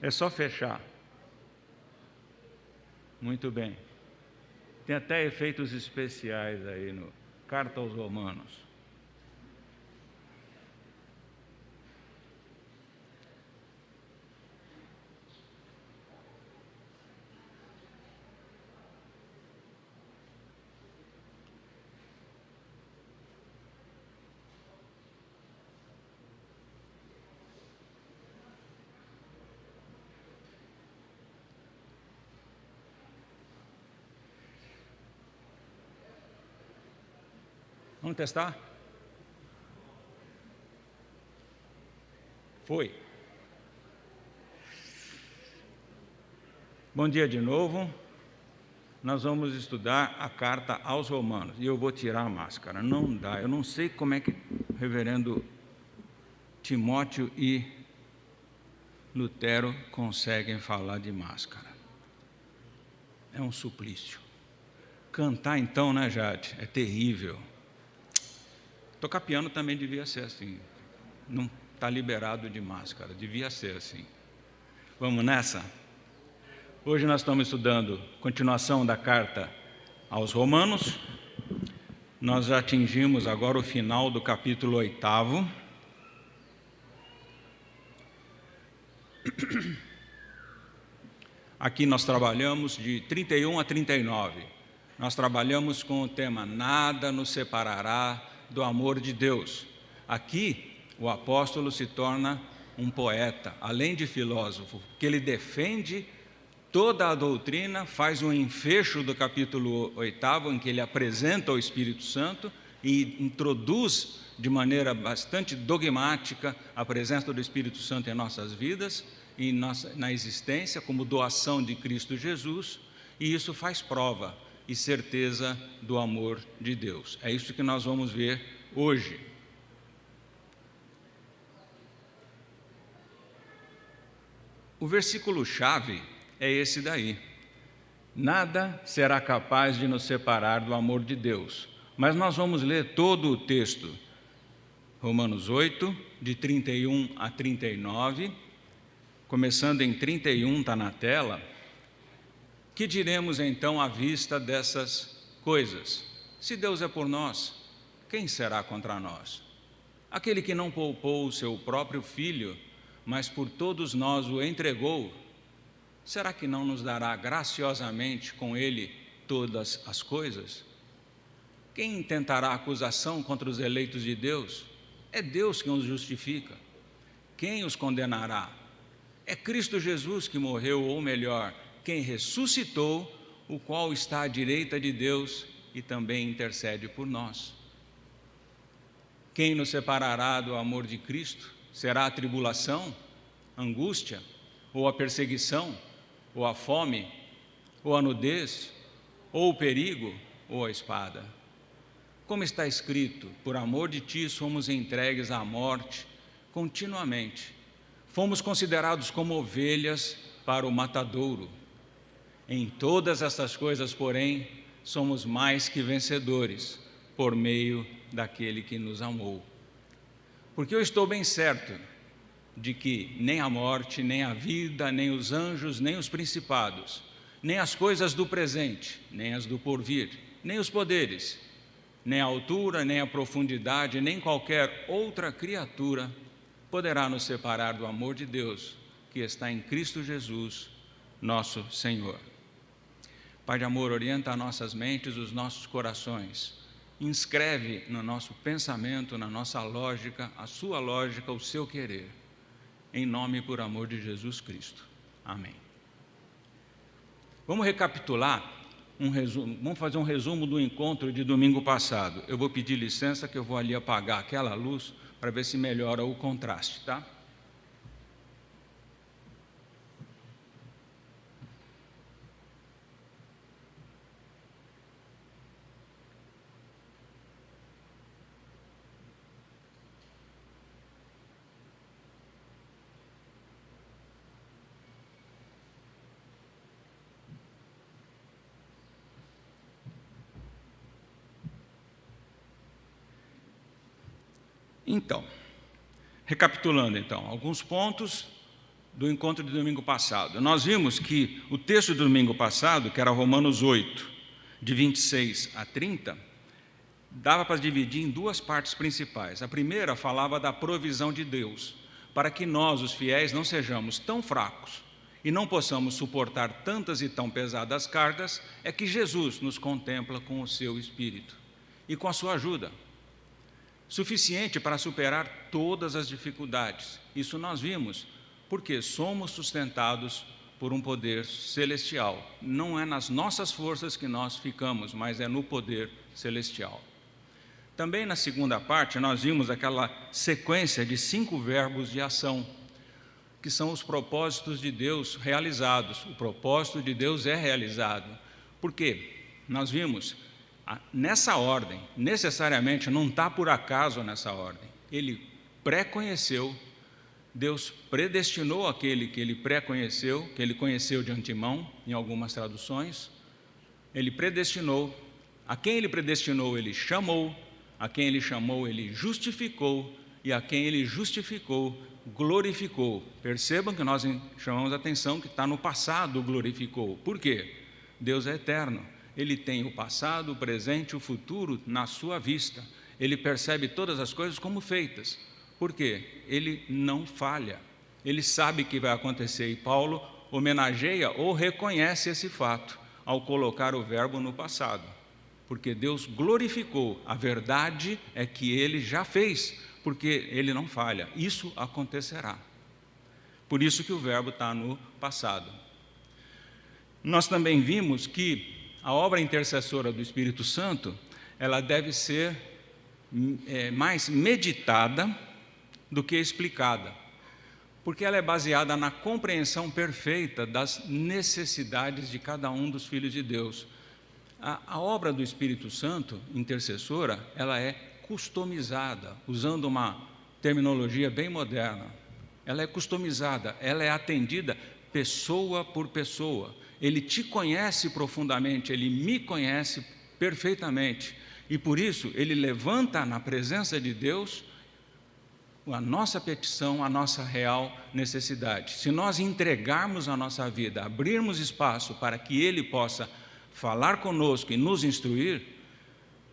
É só fechar. Muito bem. Tem até efeitos especiais aí no Carta aos Romanos. Vamos testar? Foi. Bom dia de novo. Nós vamos estudar a carta aos Romanos. E eu vou tirar a máscara. Não dá. Eu não sei como é que o reverendo Timóteo e Lutero conseguem falar de máscara. É um suplício. Cantar então, né, Jade? É terrível. Tocar piano também devia ser assim. Não está liberado de máscara, devia ser assim. Vamos nessa? Hoje nós estamos estudando continuação da carta aos Romanos. Nós já atingimos agora o final do capítulo 8º. Aqui nós trabalhamos de 31 a 39. Nós trabalhamos com o tema Nada nos separará do amor de Deus. Aqui o apóstolo se torna um poeta, além de filósofo, porque ele defende toda a doutrina, faz um enfecho do capítulo 8º, em que ele apresenta o Espírito Santo e introduz de maneira bastante dogmática a presença do Espírito Santo em nossas vidas e na existência como doação de Cristo Jesus, e isso faz prova e certeza do amor de Deus. É isso que nós vamos ver hoje. O versículo-chave é esse daí. Nada será capaz de nos separar do amor de Deus. Mas nós vamos ler todo o texto. Romanos 8, de 31 a 39, começando em 31, está na tela. Que diremos então à vista dessas coisas? Se Deus é por nós, quem será contra nós? Aquele que não poupou o seu próprio filho, mas por todos nós o entregou, será que não nos dará graciosamente com ele todas as coisas? Quem intentará acusação contra os eleitos de Deus? É Deus quem os justifica. Quem os condenará? É Cristo Jesus que morreu, ou melhor, quem ressuscitou, o qual está à direita de Deus e também intercede por nós. Quem nos separará do amor de Cristo? Será a tribulação, angústia, ou a perseguição, ou a fome, ou a nudez, ou o perigo, ou a espada? Como está escrito, por amor de ti somos entregues à morte continuamente. Fomos considerados como ovelhas para o matadouro. Em todas essas coisas, porém, somos mais que vencedores, por meio daquele que nos amou. Porque eu estou bem certo de que nem a morte, nem a vida, nem os anjos, nem os principados, nem as coisas do presente, nem as do porvir, nem os poderes, nem a altura, nem a profundidade, nem qualquer outra criatura poderá nos separar do amor de Deus que está em Cristo Jesus, nosso Senhor. Pai de amor, orienta as nossas mentes, os nossos corações. Inscreve no nosso pensamento, na nossa lógica, a sua lógica, o seu querer. Em nome e por amor de Jesus Cristo. Amém. Vamos recapitular, vamos fazer um resumo do encontro de domingo passado. Eu vou pedir licença que eu vou ali apagar aquela luz para ver se melhora o contraste, tá? Então, recapitulando então, alguns pontos do encontro de domingo passado. Nós vimos que o texto do domingo passado, que era Romanos 8, de 26 a 30, dava para dividir em duas partes principais. A primeira falava da provisão de Deus, para que nós, os fiéis, não sejamos tão fracos e não possamos suportar tantas e tão pesadas cargas, é que Jesus nos contempla com o seu Espírito e com a sua ajuda, suficiente para superar todas as dificuldades. Isso nós vimos, porque somos sustentados por um poder celestial. Não é nas nossas forças que nós ficamos, mas é no poder celestial. Também na segunda parte, nós vimos aquela sequência de 5 verbos de ação, que são os propósitos de Deus realizados. O propósito de Deus é realizado. Por quê? Nós vimos, nessa ordem, necessariamente não está por acaso nessa ordem. Ele pré-conheceu, Deus predestinou aquele que ele pré-conheceu, que ele conheceu de antemão, em algumas traduções. Ele predestinou, a quem ele predestinou, ele chamou, a quem ele chamou, ele justificou, e a quem ele justificou, glorificou. Percebam que nós chamamos a atenção que está no passado, glorificou. Por quê? Deus é eterno. Ele tem o passado, o presente e o futuro na sua vista. Ele percebe todas as coisas como feitas. Por quê? Ele não falha. Ele sabe que vai acontecer. E Paulo homenageia ou reconhece esse fato ao colocar o verbo no passado. Porque Deus glorificou. A verdade é que ele já fez, porque ele não falha. Isso acontecerá. Por isso que o verbo está no passado. Nós também vimos que a obra intercessora do Espírito Santo, ela deve ser mais meditada do que explicada, porque ela é baseada na compreensão perfeita das necessidades de cada um dos filhos de Deus. A obra do Espírito Santo, intercessora, ela é customizada, usando uma terminologia bem moderna. Ela é customizada, ela é atendida pessoa por pessoa. Ele te conhece profundamente, ele me conhece perfeitamente. E por isso, ele levanta na presença de Deus a nossa petição, a nossa real necessidade. Se nós entregarmos a nossa vida, abrirmos espaço para que ele possa falar conosco e nos instruir,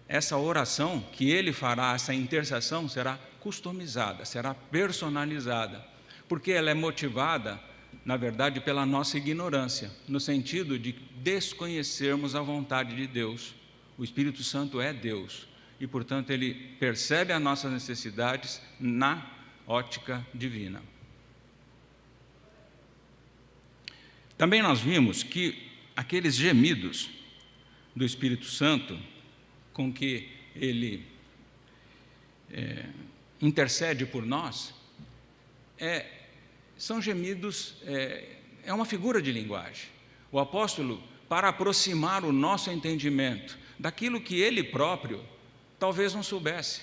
essa oração que ele fará, essa intercessão, será customizada, será personalizada, porque ela é motivada, na verdade, pela nossa ignorância, no sentido de desconhecermos a vontade de Deus. O Espírito Santo é Deus e, portanto, ele percebe as nossas necessidades na ótica divina. Também nós vimos que aqueles gemidos do Espírito Santo com que ele intercede por nós, são gemidos, é uma figura de linguagem. O apóstolo, para aproximar o nosso entendimento daquilo que ele próprio talvez não soubesse,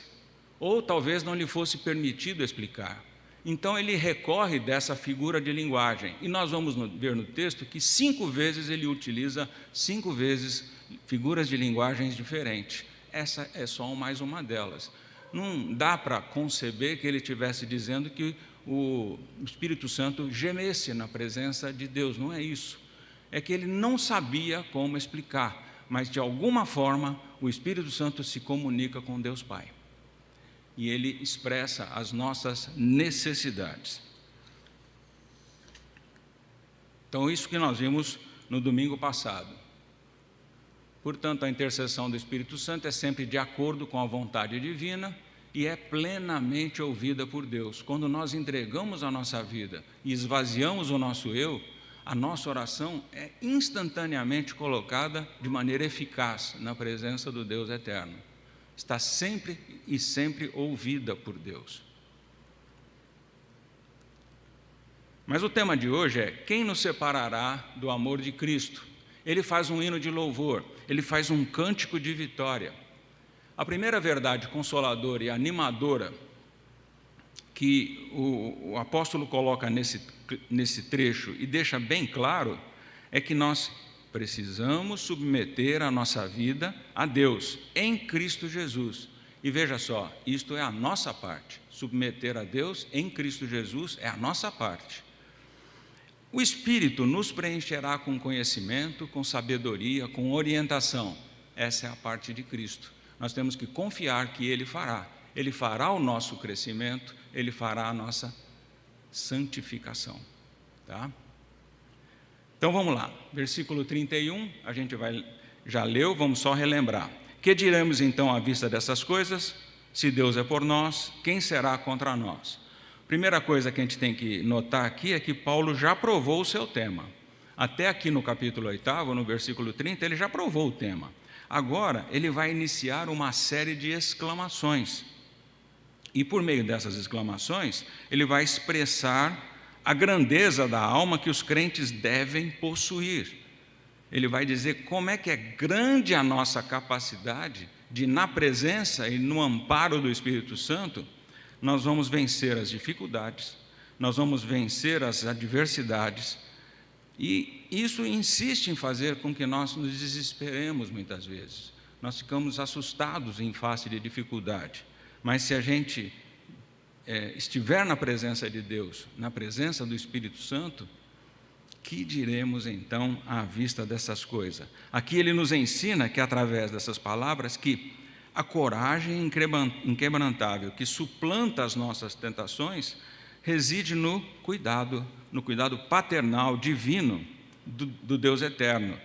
ou talvez não lhe fosse permitido explicar. Então ele recorre dessa figura de linguagem, e nós vamos ver no texto que 5 vezes ele utiliza 5 vezes figuras de linguagens diferentes. Essa é só mais uma delas. Não dá para conceber que ele estivesse dizendo que o Espírito Santo gemesse na presença de Deus, não é isso. É que ele não sabia como explicar, mas de alguma forma o Espírito Santo se comunica com Deus Pai. E ele expressa as nossas necessidades. Então, isso que nós vimos no domingo passado. Portanto, a intercessão do Espírito Santo é sempre de acordo com a vontade divina e é plenamente ouvida por Deus. Quando nós entregamos a nossa vida e esvaziamos o nosso eu, a nossa oração é instantaneamente colocada de maneira eficaz na presença do Deus eterno. Está sempre e sempre ouvida por Deus. Mas o tema de hoje é: quem nos separará do amor de Cristo? Ele faz um hino de louvor, ele faz um cântico de vitória. A primeira verdade consoladora e animadora que o apóstolo coloca nesse trecho e deixa bem claro é que nós precisamos submeter a nossa vida a Deus em Cristo Jesus. E veja só, isto é a nossa parte. Submeter a Deus em Cristo Jesus é a nossa parte. o Espírito nos preencherá com conhecimento, com sabedoria, com orientação. Essa é a parte de Cristo. Nós temos que confiar que Ele fará. Ele fará o nosso crescimento, Ele fará a nossa santificação. Tá? Então vamos lá, versículo 31, a gente já leu, vamos só relembrar. Que diremos então à vista dessas coisas? Se Deus é por nós, quem será contra nós? Primeira coisa que a gente tem que notar aqui é que Paulo já provou o seu tema. Até aqui no capítulo 8, no versículo 30, ele já provou o tema. Agora, ele vai iniciar uma série de exclamações. E por meio dessas exclamações, ele vai expressar a grandeza da alma que os crentes devem possuir. Ele vai dizer como é que é grande a nossa capacidade de, na presença e no amparo do Espírito Santo, nós vamos vencer as dificuldades, nós vamos vencer as adversidades, e isso insiste em fazer com que nós nos desesperemos muitas vezes. Nós ficamos assustados em face de dificuldade, mas se a gente estiver na presença de Deus, na presença do Espírito Santo, que diremos então à vista dessas coisas? Aqui ele nos ensina que através dessas palavras que a coragem inquebrantável que suplanta as nossas tentações reside no cuidado paternal, divino do Deus eterno.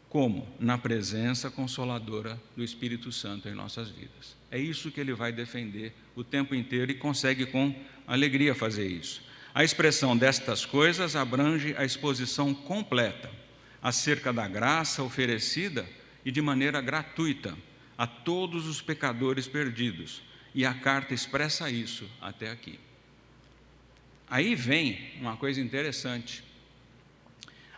Como? Na presença consoladora do Espírito Santo em nossas vidas. É isso que ele vai defender o tempo inteiro e consegue com alegria fazer isso. A expressão destas coisas abrange a exposição completa acerca da graça oferecida e de maneira gratuita a todos os pecadores perdidos, e a carta expressa isso até aqui. Aí vem uma coisa interessante.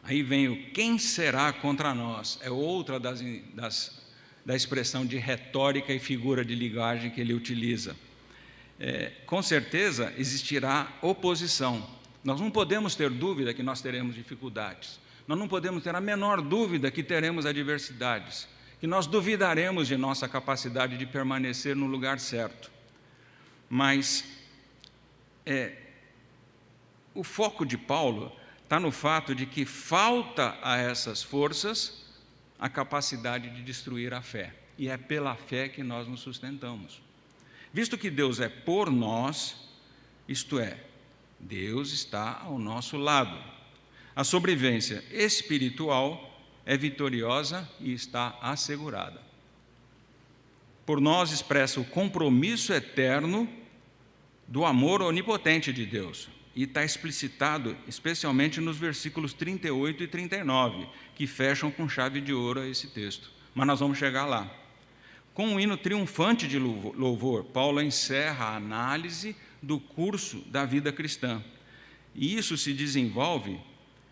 Aí vem o quem será contra nós, é outra da expressão de retórica e figura de linguagem que ele utiliza. Com certeza existirá oposição. Nós não podemos ter dúvida que nós teremos dificuldades. Nós não podemos ter a menor dúvida que teremos adversidades, que nós duvidaremos de nossa capacidade de permanecer no lugar certo. Mas o foco de Paulo está no fato de que falta a essas forças a capacidade de destruir a fé. E é pela fé que nós nos sustentamos. Visto que Deus é por nós, isto é, Deus está ao nosso lado. A sobrevivência espiritual é vitoriosa e está assegurada. Por nós expressa o compromisso eterno do amor onipotente de Deus. E está explicitado especialmente nos versículos 38 e 39, que fecham com chave de ouro esse texto. Mas nós vamos chegar lá. Com um hino triunfante de louvor, Paulo encerra a análise do curso da vida cristã. E isso se desenvolve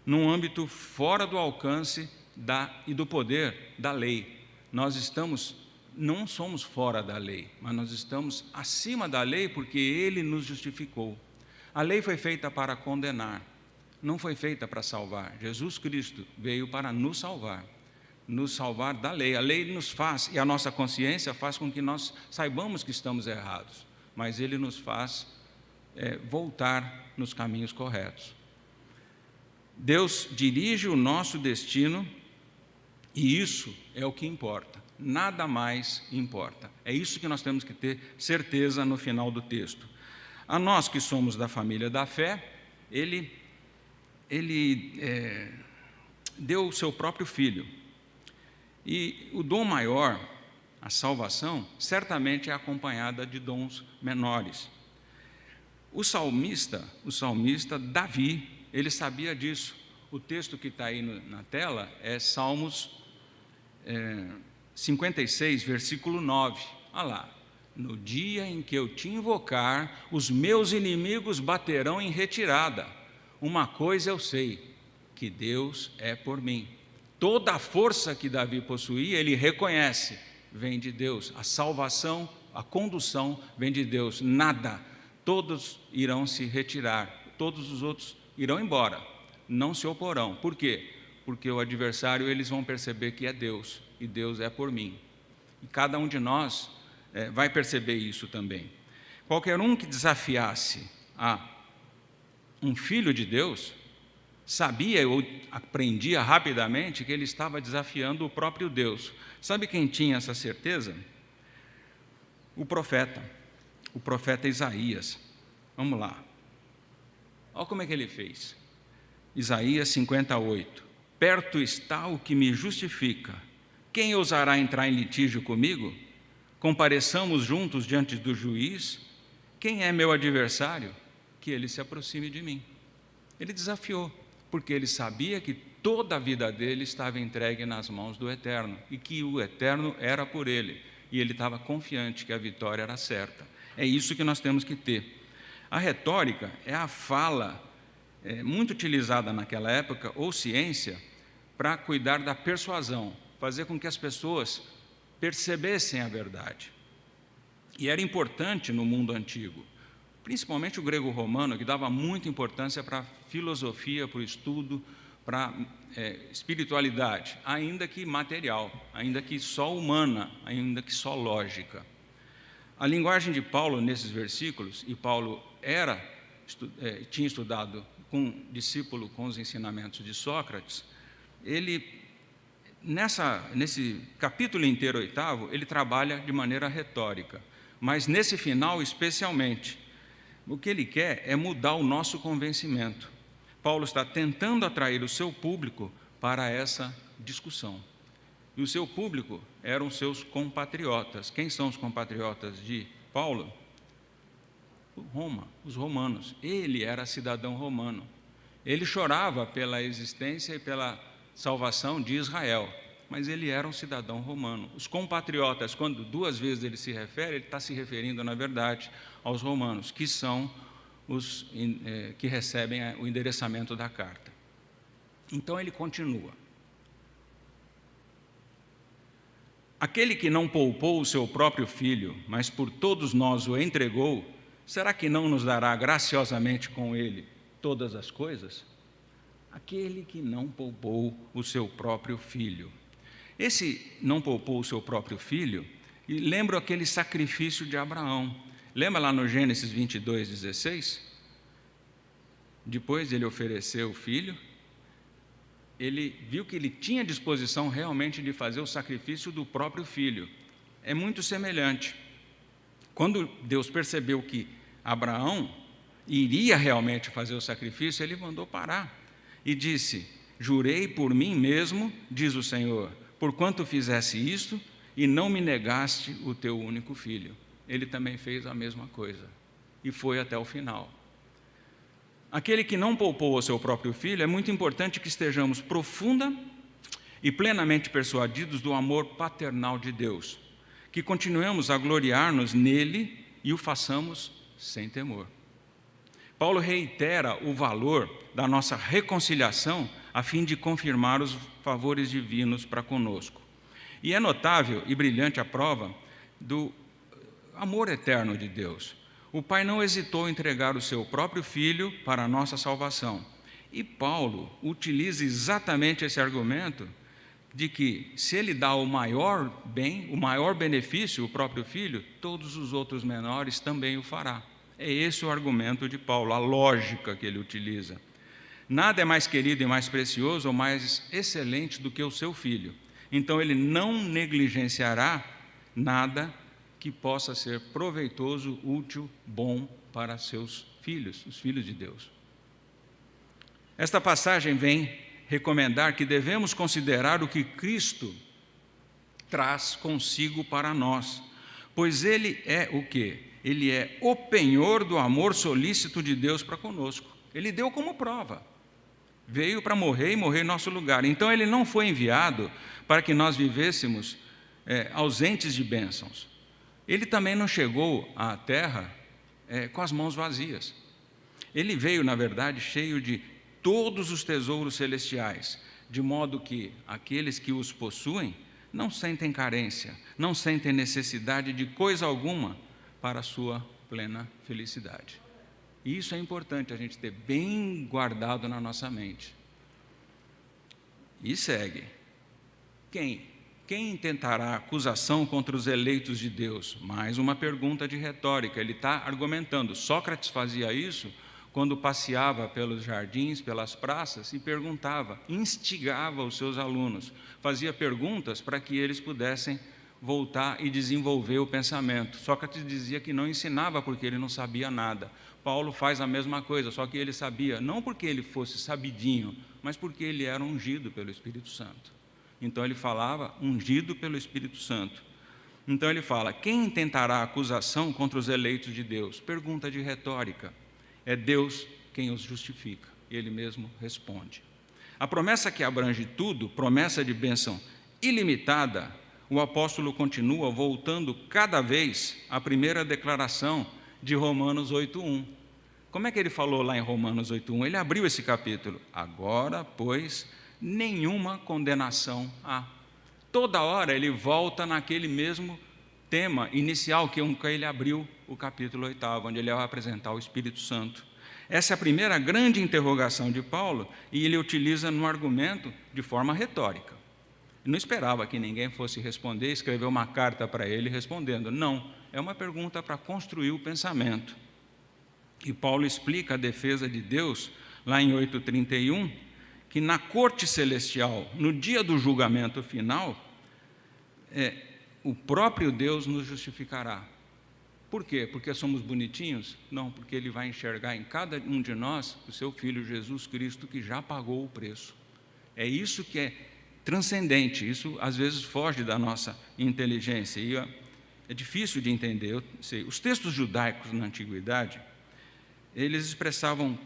num âmbito fora do alcance e do poder da lei. Nós não somos fora da lei, mas nós estamos acima da lei porque Ele nos justificou. A lei foi feita para condenar, não foi feita para salvar. Jesus Cristo veio para nos salvar da lei. A lei nos faz, e a nossa consciência faz com que nós saibamos que estamos errados, mas Ele nos faz voltar nos caminhos corretos. Deus dirige o nosso destino e isso é o que importa, nada mais importa. É isso que nós temos que ter certeza no final do texto. A nós que somos da família da fé, Ele deu o seu próprio Filho. E o dom maior, a salvação, certamente é acompanhada de dons menores. O salmista Davi, ele sabia disso. O texto que está aí na tela é Salmos 56, versículo 9. Olha lá. No dia em que eu te invocar, os meus inimigos baterão em retirada. Uma coisa eu sei, que Deus é por mim. Toda a força que Davi possuía, ele reconhece, vem de Deus. A salvação, a condução vem de Deus. Nada, todos irão se retirar, todos os outros irão embora, não se oporão. Por quê? Porque o adversário, eles vão perceber que é Deus, e Deus é por mim. E cada um de nós vai perceber isso também. Qualquer um que desafiasse a um filho de Deus sabia ou aprendia rapidamente que ele estava desafiando o próprio Deus. Sabe quem tinha essa certeza? O profeta Isaías. Vamos lá. Olha como é que ele fez. Isaías 58. Perto está o que me justifica. Quem ousará entrar em litígio comigo? Compareçamos juntos diante do juiz. Quem é meu adversário? Que ele se aproxime de mim. Ele desafiou, porque ele sabia que toda a vida dele estava entregue nas mãos do Eterno e que o Eterno era por ele. E ele estava confiante que a vitória era certa. É isso que nós temos que ter. A retórica é a fala muito utilizada naquela época, ou ciência, para cuidar da persuasão, fazer com que as pessoas percebessem a verdade. E era importante no mundo antigo, principalmente o grego-romano, que dava muita importância para a filosofia, para o estudo, para a espiritualidade, ainda que material, ainda que só humana, ainda que só lógica. A linguagem de Paulo nesses versículos, e Paulo tinha estudado com discípulo com os ensinamentos de Sócrates, ele, nesse capítulo inteiro, 8º, ele trabalha de maneira retórica, mas nesse final especialmente. O que ele quer é mudar o nosso convencimento. Paulo está tentando atrair o seu público para essa discussão. E o seu público eram seus compatriotas. Quem são os compatriotas de Paulo? Roma, os romanos. Ele era cidadão romano. Ele chorava pela existência e pela salvação de Israel, mas ele era um cidadão romano. Os compatriotas, quando 2 vezes ele se refere, ele está se referindo, na verdade, aos romanos, que são os que recebem o endereçamento da carta. Então ele continua. Aquele que não poupou o seu próprio filho, mas por todos nós o entregou, será que não nos dará graciosamente com ele todas as coisas? Aquele que não poupou o seu próprio filho. Esse não poupou o seu próprio filho, e lembra aquele sacrifício de Abraão. Lembra lá no Gênesis 22, 16? Depois de ele oferecer o filho, ele viu que ele tinha disposição realmente de fazer o sacrifício do próprio filho. É muito semelhante. Quando Deus percebeu que Abraão iria realmente fazer o sacrifício, ele mandou parar e disse: jurei por mim mesmo, diz o Senhor, porquanto fizesse isto e não me negaste o teu único filho. Ele também fez a mesma coisa e foi até o final. Aquele que não poupou o seu próprio filho, é muito importante que estejamos profunda e plenamente persuadidos do amor paternal de Deus, que continuemos a gloriar-nos nele e o façamos sem temor. Paulo reitera o valor da nossa reconciliação a fim de confirmar os favores divinos para conosco. E é notável e brilhante a prova do amor eterno de Deus. O Pai não hesitou em entregar o seu próprio Filho para a nossa salvação. E Paulo utiliza exatamente esse argumento de que, se ele dá o maior bem, o maior benefício, o próprio Filho, todos os outros menores também o fará. É esse o argumento de Paulo, a lógica que ele utiliza. Nada é mais querido e mais precioso ou mais excelente do que o seu filho. Então, ele não negligenciará nada que possa ser proveitoso, útil, bom para seus filhos, os filhos de Deus. Esta passagem vem recomendar que devemos considerar o que Cristo traz consigo para nós, pois Ele é o quê? Ele é o penhor do amor solícito de Deus para conosco. Ele deu como prova. Veio para morrer e morrer em nosso lugar. Então, Ele não foi enviado para que nós vivêssemos ausentes de bênçãos. Ele também não chegou à terra com as mãos vazias. Ele veio, na verdade, cheio de todos os tesouros celestiais, de modo que aqueles que os possuem não sentem carência, não sentem necessidade de coisa alguma para a sua plena felicidade. E isso é importante a gente ter bem guardado na nossa mente. E segue. Quem intentará acusação contra os eleitos de Deus? Mais uma pergunta de retórica. Ele está argumentando. Sócrates fazia isso quando passeava pelos jardins, pelas praças, e perguntava, instigava os seus alunos, fazia perguntas para que eles pudessem voltar e desenvolver o pensamento. Sócrates dizia que não ensinava porque ele não sabia nada. Paulo faz a mesma coisa, só que ele sabia, não porque ele fosse sabidinho, mas porque ele era ungido pelo Espírito Santo. Então ele falava ungido pelo Espírito Santo. Então ele fala, quem intentará acusação contra os eleitos de Deus? Pergunta de retórica. É Deus quem os justifica. E ele mesmo responde. A promessa que abrange tudo, promessa de bênção ilimitada, o apóstolo continua voltando cada vez à primeira declaração de Romanos 8:1. Como é que ele falou lá em Romanos 8:1? Ele abriu esse capítulo. Agora, pois, nenhuma condenação há. Toda hora ele volta naquele mesmo tema inicial que ele abriu o capítulo 8, onde ele vai apresentar o Espírito Santo. Essa é a primeira grande interrogação de Paulo, e ele utiliza no argumento de forma retórica. Não esperava que ninguém fosse responder, escreveu uma carta para ele respondendo. Não, é uma pergunta para construir o pensamento. E Paulo explica a defesa de Deus, lá em 8:31, que na corte celestial, no dia do julgamento final, o próprio Deus nos justificará. Por quê? Porque somos bonitinhos? Não, porque Ele vai enxergar em cada um de nós o seu Filho Jesus Cristo, que já pagou o preço. É isso que é transcendente, isso às vezes foge da nossa inteligência, e é difícil de entender. Eu sei. Os textos judaicos na Antiguidade, eles expressavam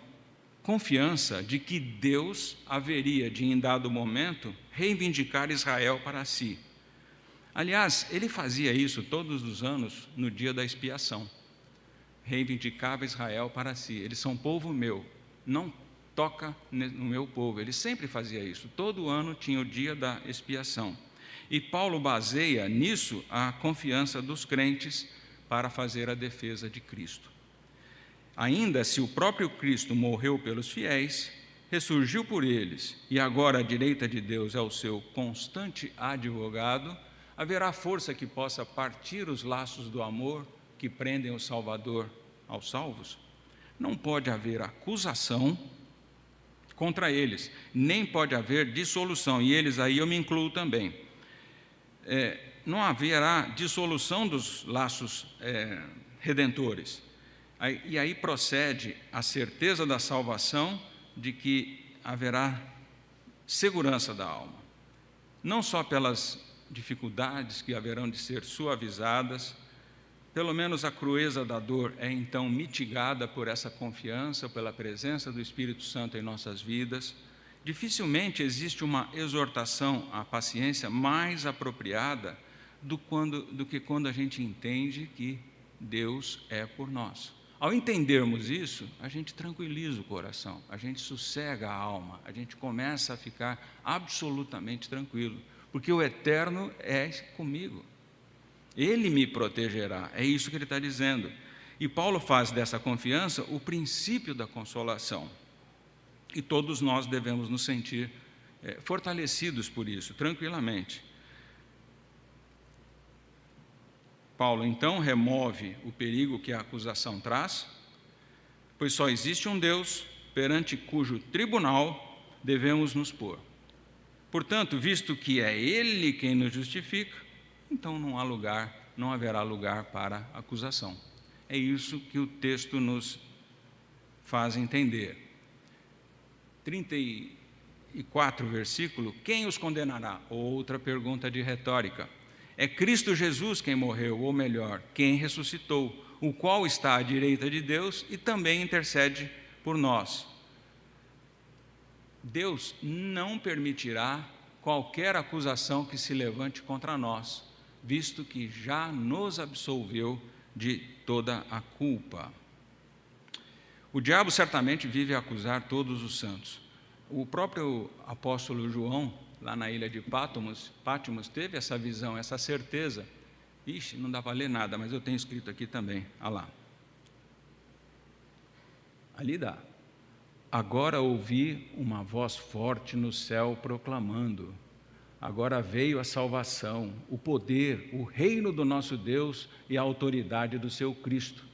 confiança de que Deus haveria de, em dado momento, reivindicar Israel para si. Aliás, ele fazia isso todos os anos no dia da expiação. Reivindicava Israel para si. Eles são povo meu, não toca no meu povo. Ele sempre fazia isso. Todo ano tinha o dia da expiação. E Paulo baseia nisso a confiança dos crentes para fazer a defesa de Cristo. Ainda se o próprio Cristo morreu pelos fiéis, ressurgiu por eles e agora à direita de Deus é o seu constante advogado, haverá força que possa partir os laços do amor que prendem o Salvador aos salvos? Não pode haver acusação contra eles, nem pode haver dissolução, e eles aí eu me incluo também. Não haverá dissolução dos laços redentores. E aí procede a certeza da salvação, de que haverá segurança da alma, não só pelas dificuldades que haverão de ser suavizadas, pelo menos a crueza da dor é então mitigada por essa confiança, pela presença do Espírito Santo em nossas vidas. Dificilmente existe uma exortação à paciência mais apropriada do que quando a gente entende que Deus é por nós. Ao entendermos isso, a gente tranquiliza o coração, a gente sossega a alma, a gente começa a ficar absolutamente tranquilo, porque o Eterno é comigo. Ele me protegerá, é isso que ele está dizendo. E Paulo faz dessa confiança o princípio da consolação. E todos nós devemos nos sentir fortalecidos por isso, tranquilamente. Paulo, então, remove o perigo que a acusação traz, pois só existe um Deus perante cujo tribunal devemos nos pôr. Portanto, visto que é Ele quem nos justifica, então não haverá lugar para acusação. É isso que o texto nos faz entender. 34, versículo, quem os condenará? Outra pergunta de retórica. É Cristo Jesus quem morreu, ou melhor, quem ressuscitou, o qual está à direita de Deus e também intercede por nós. Deus não permitirá qualquer acusação que se levante contra nós, visto que já nos absolveu de toda a culpa. O diabo certamente vive a acusar todos os santos. O próprio apóstolo João, lá na ilha de Patmos, teve essa visão, essa certeza. Ixi, não dá para ler nada, mas eu tenho escrito aqui também. Olha lá. Ali dá. Agora ouvi uma voz forte no céu proclamando: agora veio a salvação, o poder, o reino do nosso Deus e a autoridade do seu Cristo.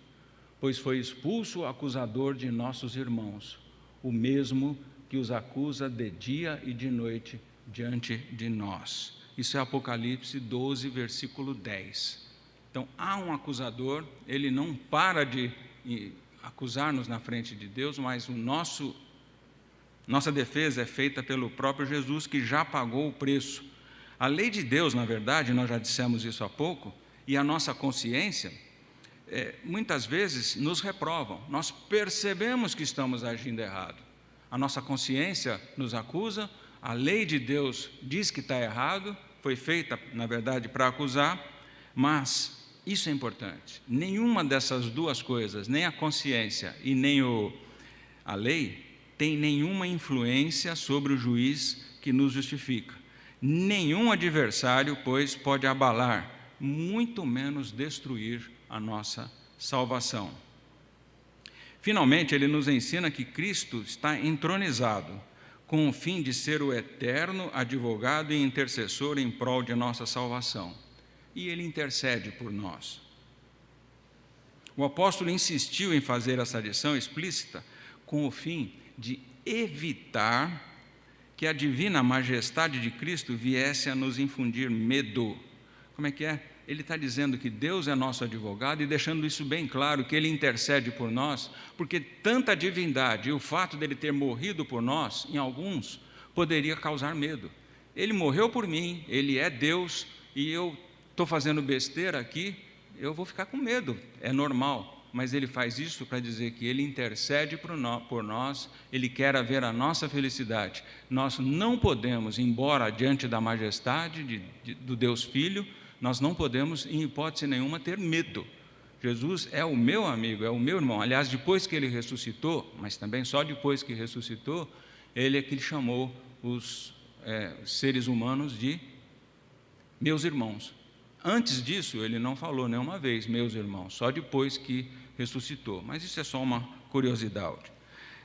pois foi expulso o acusador de nossos irmãos, o mesmo que os acusa de dia e de noite diante de nós. Isso é Apocalipse 12, versículo 10. Então, há um acusador, ele não para de acusar-nos na frente de Deus, mas nossa defesa é feita pelo próprio Jesus, que já pagou o preço. A lei de Deus, na verdade, nós já dissemos isso há pouco, e a nossa consciência, muitas vezes nos reprovam. Nós percebemos que estamos agindo errado. A nossa consciência nos acusa, a lei de Deus diz que está errado, foi feita, na verdade, para acusar, mas isso é importante. Nenhuma dessas duas coisas, nem a consciência e nem a lei, tem nenhuma influência sobre o juiz que nos justifica. Nenhum adversário, pois, pode abalar, muito menos destruir a nossa salvação. Finalmente, ele nos ensina que Cristo está entronizado, com o fim de ser o eterno advogado e intercessor em prol de nossa salvação. E ele intercede por nós. O apóstolo insistiu em fazer essa adição explícita com o fim de evitar que a divina majestade de Cristo viesse a nos infundir medo. Como é que é? Ele está dizendo que Deus é nosso advogado e deixando isso bem claro, que Ele intercede por nós, porque tanta divindade e o fato dele ter morrido por nós, em alguns, poderia causar medo. Ele morreu por mim, Ele é Deus, e eu estou fazendo besteira aqui, eu vou ficar com medo, é normal. Mas Ele faz isso para dizer que Ele intercede por nós, Ele quer haver a nossa felicidade. Nós não podemos, embora diante da majestade do Deus Filho, nós não podemos, em hipótese nenhuma, ter medo. Jesus é o meu amigo, é o meu irmão. Aliás, depois que Ele ressuscitou, mas também só depois que ressuscitou, Ele é que chamou os seres humanos de meus irmãos. Antes disso, Ele não falou nenhuma vez, meus irmãos, só depois que ressuscitou. Mas isso é só uma curiosidade.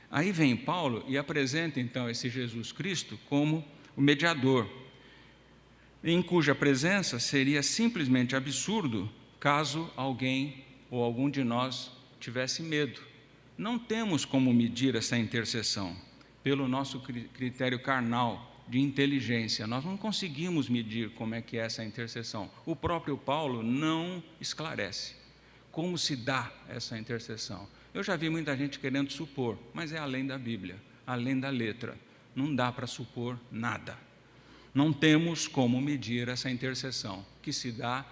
Aí vem Paulo e apresenta, então, esse Jesus Cristo como o mediador, em cuja presença seria simplesmente absurdo caso alguém ou algum de nós tivesse medo. Não temos como medir essa intercessão pelo nosso critério carnal de inteligência. Nós não conseguimos medir como é que é essa intercessão. O próprio Paulo não esclarece como se dá essa intercessão. Eu já vi muita gente querendo supor, mas é além da Bíblia, além da letra. Não dá para supor nada. Não temos como medir essa intercessão que se dá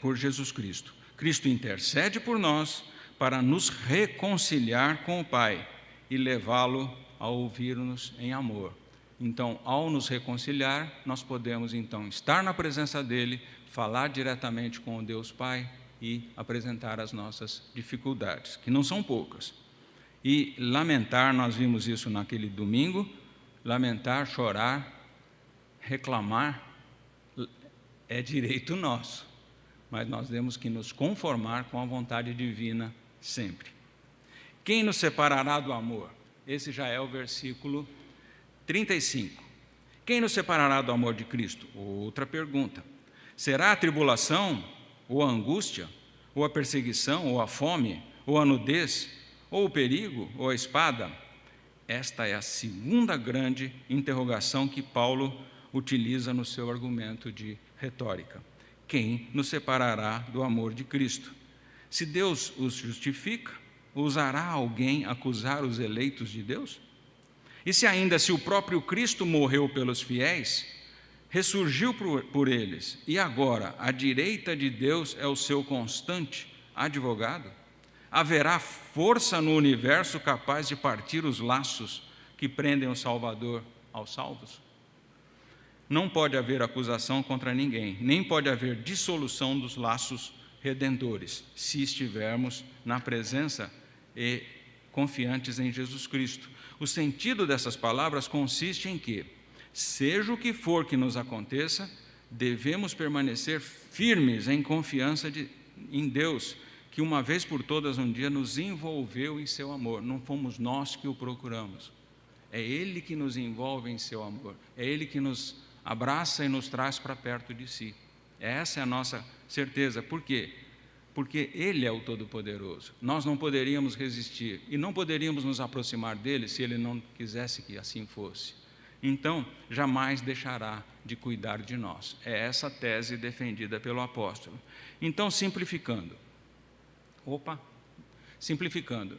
por Jesus Cristo. Cristo intercede por nós para nos reconciliar com o Pai e levá-lo a ouvir-nos em amor. Então, ao nos reconciliar, nós podemos, então, estar na presença dEle, falar diretamente com o Deus Pai e apresentar as nossas dificuldades, que não são poucas. E lamentar, nós vimos isso naquele domingo, lamentar, chorar, reclamar, é direito nosso, mas nós temos que nos conformar com a vontade divina sempre. Quem nos separará do amor? Esse já é o versículo 35. Quem nos separará do amor de Cristo? Outra pergunta. Será a tribulação, ou a angústia, ou a perseguição, ou a fome, ou a nudez, ou o perigo, ou a espada? Esta é a segunda grande interrogação que Paulo utiliza no seu argumento de retórica. Quem nos separará do amor de Cristo? Se Deus os justifica, ousará alguém acusar os eleitos de Deus? E se o próprio Cristo morreu pelos fiéis, ressurgiu por eles, e agora à direita de Deus é o seu constante advogado, haverá força no universo capaz de partir os laços que prendem o Salvador aos salvos? Não pode haver acusação contra ninguém, nem pode haver dissolução dos laços redentores, se estivermos na presença e confiantes em Jesus Cristo. O sentido dessas palavras consiste em que, seja o que for que nos aconteça, devemos permanecer firmes em confiança em Deus, que uma vez por todas um dia nos envolveu em seu amor. Não fomos nós que o procuramos. É Ele que nos envolve em seu amor. É Ele que nos abraça e nos traz para perto de si. Essa é a nossa certeza. Por quê? porque Ele é o Todo-Poderoso. Nós não poderíamos resistir e não poderíamos nos aproximar dele se Ele não quisesse que assim fosse. Então, jamais deixará de cuidar de nós. É essa a tese defendida pelo apóstolo. Então, simplificando,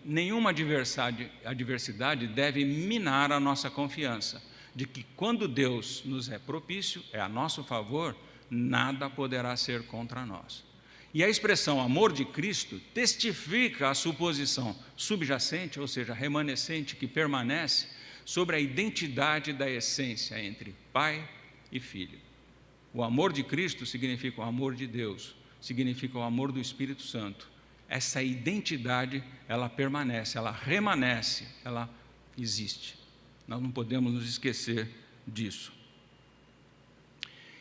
nenhuma adversidade deve minar a nossa confiança de que quando Deus nos é propício, é a nosso favor, nada poderá ser contra nós. E a expressão amor de Cristo testifica a suposição subjacente, ou seja, remanescente, que permanece sobre a identidade da essência entre Pai e Filho. O amor de Cristo significa o amor de Deus, significa o amor do Espírito Santo. Essa identidade, ela permanece, ela remanesce, ela existe. Nós não podemos nos esquecer disso.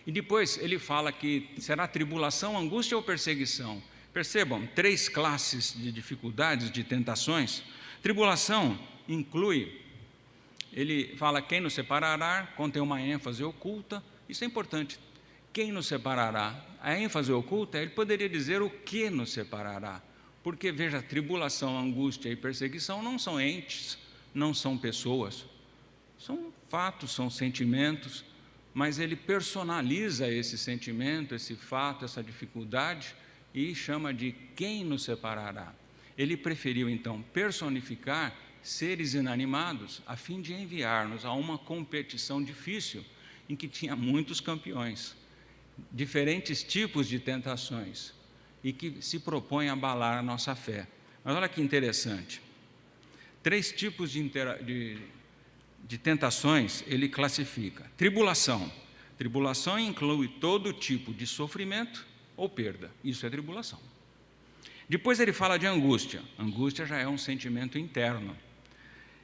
E depois ele fala que será tribulação, angústia ou perseguição. Percebam, 3 classes de dificuldades, de tentações. Tribulação inclui, ele fala quem nos separará, contém uma ênfase oculta. Isso é importante. Quem nos separará? A ênfase oculta, ele poderia dizer o que nos separará. Porque, veja, tribulação, angústia e perseguição não são entes, não são pessoas. São fatos, são sentimentos, mas ele personaliza esse sentimento, esse fato, essa dificuldade e chama de quem nos separará. Ele preferiu, então, personificar seres inanimados a fim de enviar-nos a uma competição difícil em que tinha muitos campeões, diferentes tipos de tentações e que se propõem a abalar a nossa fé. Mas olha que interessante, 3 tipos de tentações ele classifica. Tribulação. Tribulação inclui todo tipo de sofrimento ou perda. Isso é tribulação. Depois ele fala de angústia. Angústia já é um sentimento interno.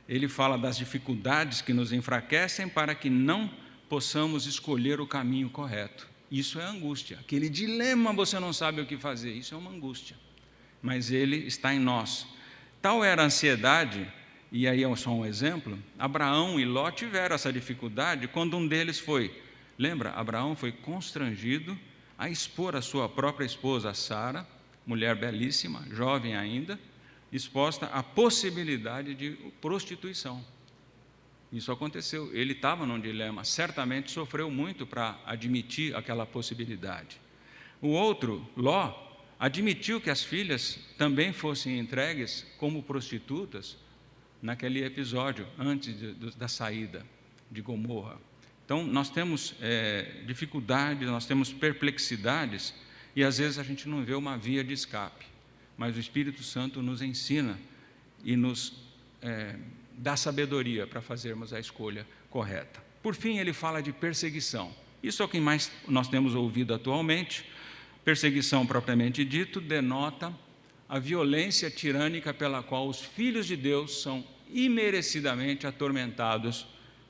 Ele fala das dificuldades que nos enfraquecem para que não possamos escolher o caminho correto. Isso é angústia. Aquele dilema, você não sabe o que fazer. Isso é uma angústia. Mas ele está em nós. Tal era a ansiedade. E aí é só um exemplo, Abraão e Ló tiveram essa dificuldade quando um deles foi, lembra, Abraão foi constrangido a expor a sua própria esposa, Sara, mulher belíssima, jovem ainda, exposta à possibilidade de prostituição. Isso aconteceu, ele estava num dilema, certamente sofreu muito para admitir aquela possibilidade. O outro, Ló, admitiu que as filhas também fossem entregues como prostitutas, naquele episódio, antes da saída de Gomorra. Então, nós temos dificuldades, nós temos perplexidades, e às vezes a gente não vê uma via de escape, mas o Espírito Santo nos ensina e nos dá sabedoria para fazermos a escolha correta. Por fim, ele fala de perseguição. Isso é o que mais nós temos ouvido atualmente. Perseguição, propriamente dito, denota a violência tirânica pela qual os filhos de Deus são imerecidamente atormentados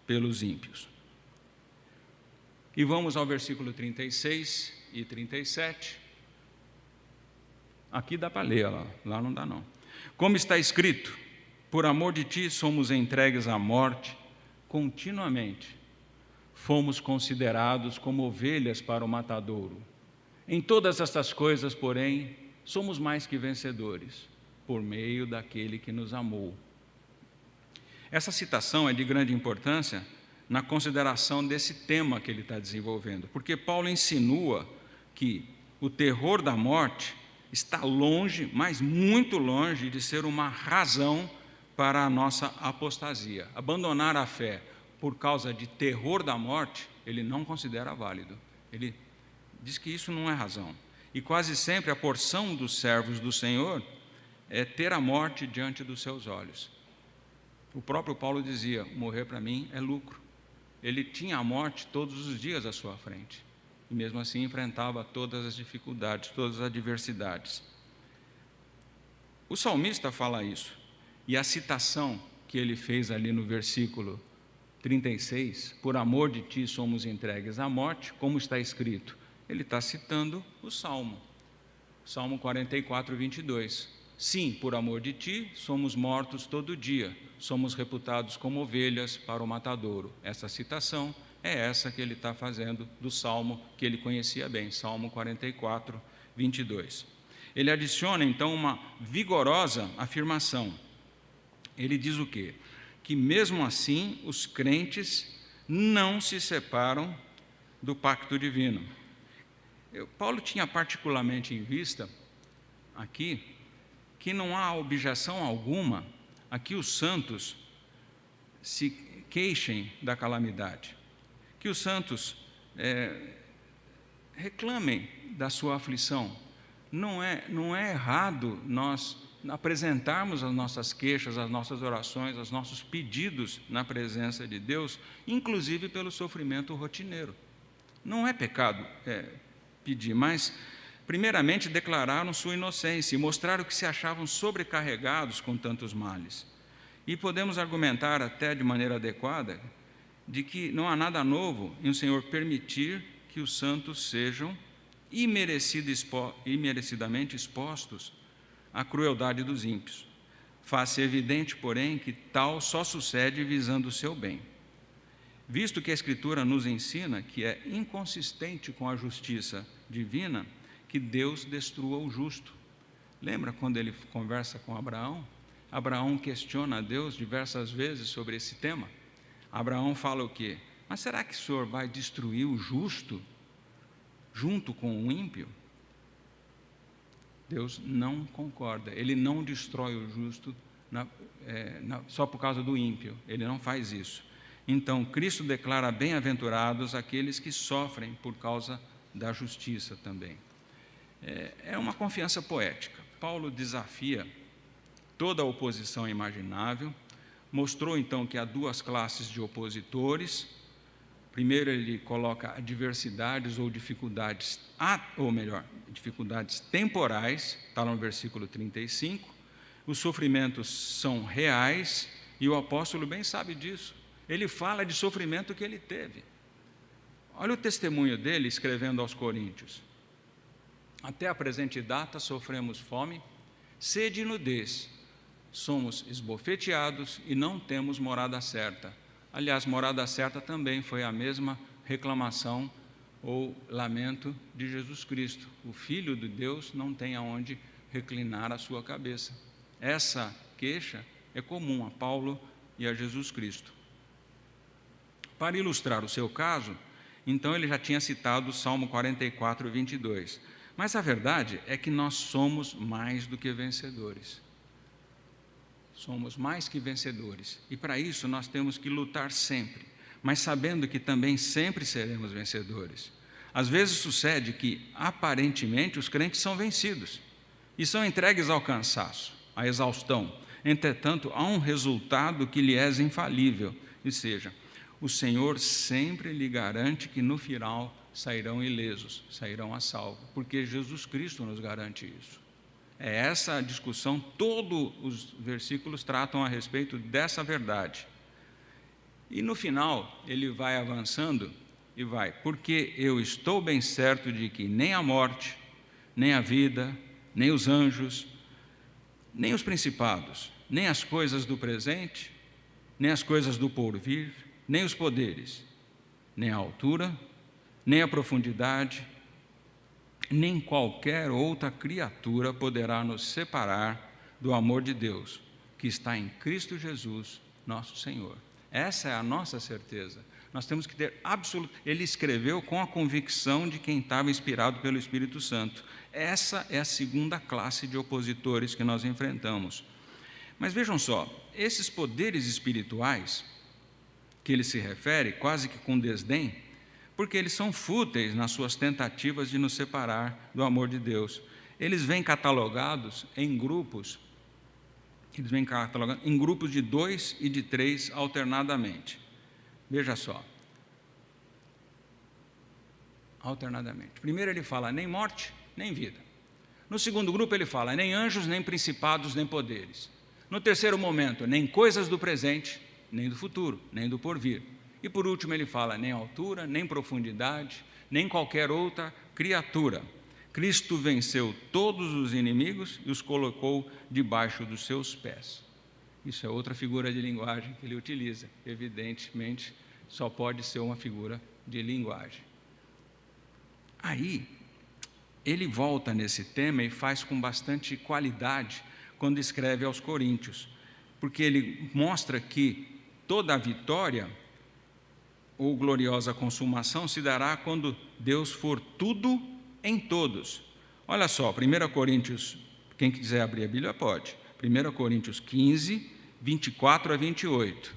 pelos ímpios. E vamos ao versículo 36 e 37. Aqui dá para ler, lá não dá não. Como está escrito, por amor de ti somos entregues à morte continuamente. Fomos considerados como ovelhas para o matadouro. Em todas estas coisas, porém, somos mais que vencedores, por meio daquele que nos amou. Essa citação é de grande importância na consideração desse tema que ele está desenvolvendo, porque Paulo insinua que o terror da morte está longe, mas muito longe, de ser uma razão para a nossa apostasia. Abandonar a fé por causa de terror da morte, ele não considera válido. Ele diz que isso não é razão. E quase sempre a porção dos servos do Senhor é ter a morte diante dos seus olhos. O próprio Paulo dizia, morrer para mim é lucro. Ele tinha a morte todos os dias à sua frente. E mesmo assim enfrentava todas as dificuldades, todas as adversidades. O salmista fala isso. E a citação que ele fez ali no versículo 36, por amor de ti somos entregues à morte, como está escrito. Ele está citando o Salmo 44, 22. Sim, por amor de ti, somos mortos todo dia, somos reputados como ovelhas para o matadouro. Essa citação é essa que ele está fazendo do Salmo que ele conhecia bem, Salmo 44, 22. ele adiciona então uma vigorosa afirmação. Ele diz o quê? Que mesmo assim os crentes não se separam do pacto divino. Paulo tinha particularmente em vista aqui que não há objeção alguma a que os santos se queixem da calamidade, que os santos reclamem da sua aflição. Não é errado nós apresentarmos as nossas queixas, as nossas orações, os nossos pedidos na presença de Deus, inclusive pelo sofrimento rotineiro. Não é pecado pedir, mas, primeiramente, declararam sua inocência e mostraram que se achavam sobrecarregados com tantos males. E podemos argumentar até de maneira adequada de que não há nada novo em o Senhor permitir que os santos sejam imerecidamente expostos à crueldade dos ímpios. Faz-se evidente, porém, que tal só sucede visando o seu bem, visto que a Escritura nos ensina que é inconsistente com a justiça divina que Deus destrua o justo. Lembra quando ele conversa com Abraão? Abraão questiona a Deus diversas vezes sobre esse tema. Abraão fala o quê? Mas será que o Senhor vai destruir o justo junto com o ímpio? Deus não concorda, Ele não destrói o justo só por causa do ímpio, Ele não faz isso. Então, Cristo declara bem-aventurados aqueles que sofrem por causa da justiça também. É uma confiança poética. Paulo desafia toda a oposição imaginável, mostrou então que há duas classes de opositores. Primeiro, ele coloca adversidades ou dificuldades, dificuldades temporais, está no versículo 35. Os sofrimentos são reais e o apóstolo bem sabe disso. Ele fala de sofrimento que ele teve. Olha o testemunho dele escrevendo aos Coríntios. Até a presente data sofremos fome, sede e nudez. Somos esbofeteados e não temos morada certa. Aliás, morada certa também foi a mesma reclamação ou lamento de Jesus Cristo. O Filho de Deus não tem aonde reclinar a sua cabeça. Essa queixa é comum a Paulo e a Jesus Cristo. Para ilustrar o seu caso, então ele já tinha citado o Salmo 44, 22. Mas a verdade é que nós somos mais do que vencedores. Somos mais que vencedores. E para isso nós temos que lutar sempre, mas sabendo que também sempre seremos vencedores. Às vezes sucede que, aparentemente, os crentes são vencidos e são entregues ao cansaço, à exaustão. Entretanto, há um resultado que lhe é infalível, ou seja, o Senhor sempre lhe garante que no final sairão ilesos, sairão a salvo, porque Jesus Cristo nos garante isso. É essa a discussão, todos os versículos tratam a respeito dessa verdade. E no final, ele vai avançando e vai, porque eu estou bem certo de que nem a morte, nem a vida, nem os anjos, nem os principados, nem as coisas do presente, nem as coisas do porvir, nem os poderes, nem a altura, nem a profundidade, nem qualquer outra criatura poderá nos separar do amor de Deus, que está em Cristo Jesus, nosso Senhor. Essa é a nossa certeza. Nós temos que ter absoluto. Ele escreveu com a convicção de quem estava inspirado pelo Espírito Santo. Essa é a segunda classe de opositores que nós enfrentamos. Mas vejam só, esses poderes espirituais que ele se refere, quase que com desdém, porque eles são fúteis nas suas tentativas de nos separar do amor de Deus. Eles vêm catalogados em grupos, de 2 e de 3 alternadamente. Veja só. Alternadamente. Primeiro ele fala nem morte, nem vida. No segundo grupo ele fala nem anjos, nem principados, nem poderes. No terceiro momento, nem coisas do presente, nem do futuro, nem do porvir. E por último ele fala nem altura, nem profundidade, nem qualquer outra criatura. Cristo venceu todos os inimigos e os colocou debaixo dos seus pés. Isso é outra figura de linguagem que ele utiliza. Evidentemente, só pode ser uma figura de linguagem. Aí, ele volta nesse tema e faz com bastante qualidade quando escreve aos Coríntios, porque ele mostra que toda a vitória ou gloriosa consumação se dará quando Deus for tudo em todos. Olha só, 1 Coríntios, quem quiser abrir a Bíblia pode, 1 Coríntios 15, 24 a 28.